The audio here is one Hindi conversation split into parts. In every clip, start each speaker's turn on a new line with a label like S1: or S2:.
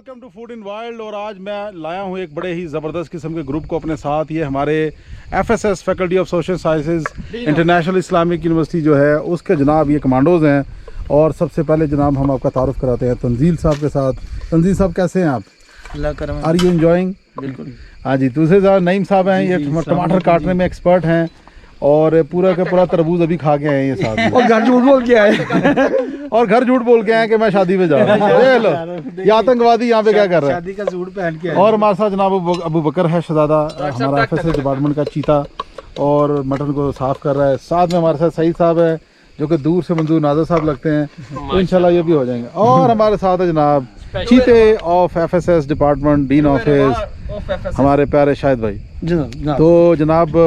S1: Welcome to Food in Wild. और आज मैं लाया हूँ एक बड़े ही ज़बरदस्त किस्म के ग्रुप को अपने साथ। ये हमारे FSS faculty of social sciences international Islamic university जो है उसके जनाब ये कमांडोज़ हैं। और सबसे पहले जनाब हम आपका तारुफ कराते हैं तंजील साहब के साथ। तंजील साहब कैसे हैं आप?
S2: अल्लाह करम।
S1: Are you enjoying?
S2: बिल्कुल।
S1: हाँ जी। दूसरे साहब नईम साहब हैं, ये टमाटर काटने में एक्सपर्ट हैं और पूरा का पूरा तरबूज अभी खा के आए हैं ये साथ।
S2: और घर झूठ बोल के आए
S1: और घर झूठ बोल के आए कि मैं शादी में जा रहा हूँ। लो ये आतंकवादी यहाँ पे क्या कर रहा है।
S2: शादी का सूट पहन के आए।
S1: और हमारे साथ जनाब अबू बकर है शहजादा, हमारा FSS डिपार्टमेंट का चीता, और मटन को साफ कर रहा है। साथ में हमारे साथ सईद साहब है जो कि दूर से मंजूर नाजर साहब लगते हैं, तो इंशाल्लाह ये भी हो जाएंगे। और हमारे साथ है जनाब चीते of FSS department dean office हमारे प्यारे शाहिद भाई। तो जनाब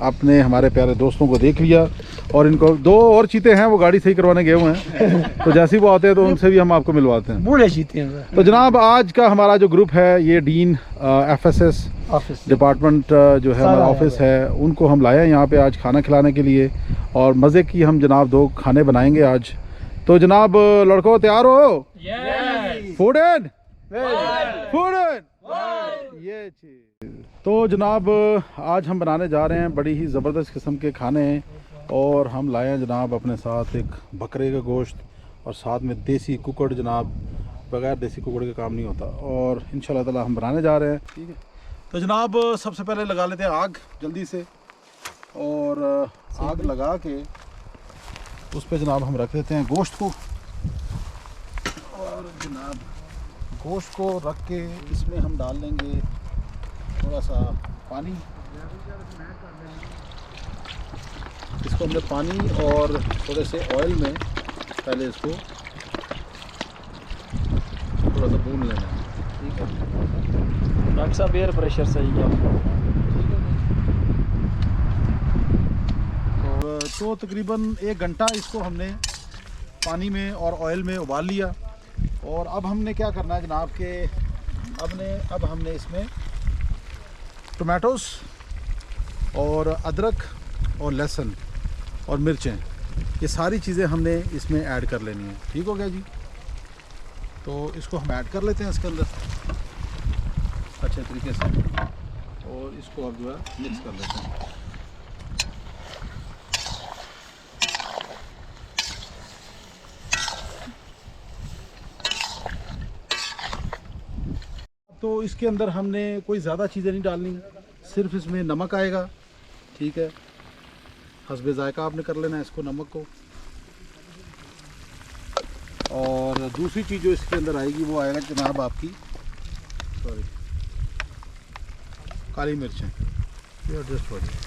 S1: आपने हमारे प्यारे दोस्तों को देख लिया और इनको दो और चीते हैं वो गाड़ी सही करवाने गए हुए हैं, तो जैसे ही वो आते हैं तो उनसे भी हम आपको मिलवाते हैं।
S2: बूढ़े चीते हैं।
S1: तो जनाब आज का हमारा जो ग्रुप है ये डीन FSS डिपार्टमेंट जो है हमारा ऑफिस है, उनको हम लाए हैं यहाँ पे आज खाना खिलाने के लिए। और मज़े की हम जनाब 2 खाने बनाएंगे आज। तो जनाब लड़कों तैयार हो? फूड एंड ये चीज़। तो जनाब आज हम बनाने जा रहे हैं बड़ी ही ज़बरदस्त किस्म के खाने। और हम लाए हैं जनाब अपने साथ एक बकरे का गोश्त और साथ में देसी कुकड़। जनाब बगैर देसी कुकड़ का काम नहीं होता और इंशाल्लाह ताला हम बनाने जा रहे हैं। ठीक है, तो जनाब सबसे पहले लगा लेते हैं आग जल्दी से। और आग लगा के उस पर जनाब हम रख देते हैं गोश्त को। और जनाब गोश्त को रख के इसमें हम डाल लेंगे थोड़ा सा पानी। इसको हमने पानी और थोड़े से ऑयल में पहले इसको थोड़ा सा भून लेना है। ठीक है
S2: डॉक्टर साहब, एयर प्रेशर सही है।
S1: तो तकरीबन 1 घंटा इसको हमने पानी में और ऑयल में उबाल लिया। और अब हमने क्या करना है जनाब के अब हमने इसमें टमाटोस और अदरक और लहसुन और मिर्चें, ये सारी चीज़ें हमने इसमें ऐड कर लेनी है। ठीक हो गया जी? तो इसको हम ऐड कर लेते हैं इसके अंदर अच्छे तरीके से और इसको अब जो है मिक्स कर लेते हैं। तो इसके अंदर हमने कोई ज़्यादा चीज़ें नहीं डालनी, सिर्फ इसमें नमक आएगा। ठीक है, हस्बे ज़ायका आपने कर लेना है इसको, नमक को। और दूसरी चीज़ जो इसके अंदर आएगी वो आएगा जनाब आपकी काली मिर्चें। ये एडजस्ट हो जाए।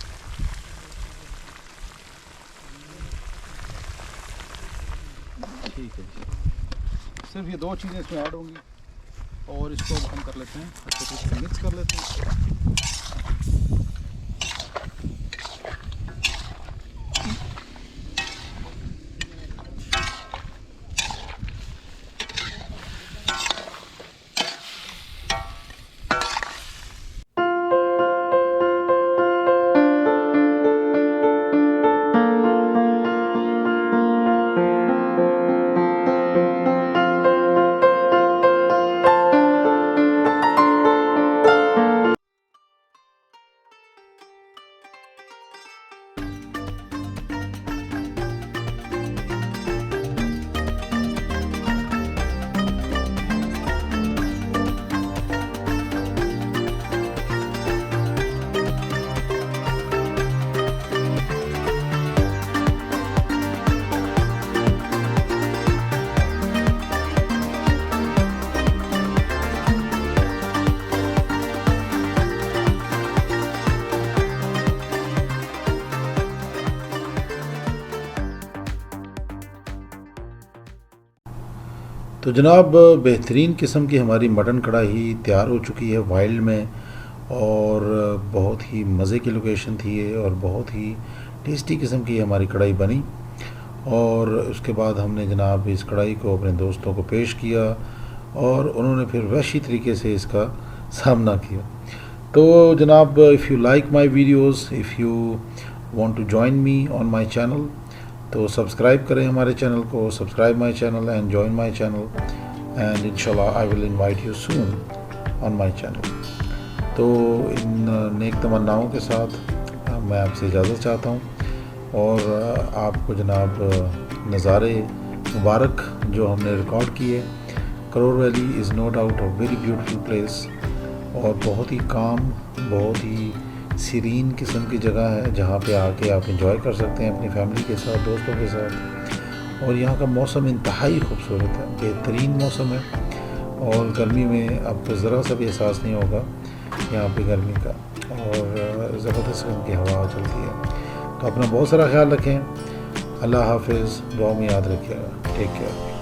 S1: ठीक है जी, सिर्फ ये 2 चीज़ें इसमें ऐड होंगी और इसको हम कर लेते हैं अच्छे तरीके से मिक्स कर लेते हैं। तो जनाब बेहतरीन किस्म की हमारी मटन कढ़ाई तैयार हो चुकी है वाइल्ड में। और बहुत ही मज़े की लोकेशन थी ये और बहुत ही टेस्टी किस्म की हमारी कढ़ाई बनी। और उसके बाद हमने जनाब इस कढ़ाई को अपने दोस्तों को पेश किया और उन्होंने फिर वैसी तरीके से इसका सामना किया। तो जनाब if you like my videos, if you want to join me on my channel, तो सब्सक्राइब करें हमारे चैनल को, subscribe my channel and join my channel. and inshallah I will invite you soon on my channel. तो इन नेक तमन्नाओं के साथ मैं आपसे इजाज़त चाहता हूँ और आपको जनाब नज़ारे मुबारक जो हमने रिकॉर्ड किए। Karor valley is no doubt a very beautiful place और बहुत ही काम, बहुत ही सीरीन किस्म की जगह है जहाँ पे आके आप इंजॉय कर सकते हैं अपनी फैमिली के साथ, दोस्तों के साथ। और यहाँ का मौसम इंतहाई खूबसूरत है, बेहतरीन मौसम है और गर्मी में आपको ज़रा सा भी एहसास नहीं होगा यहाँ पे गर्मी का, और ज़बरदस्त किस्म की हवा चलती है। तो अपना बहुत सारा ख्याल रखें। अल्लाह हाफिज़, दुआ में याद रखिएगा। Take care.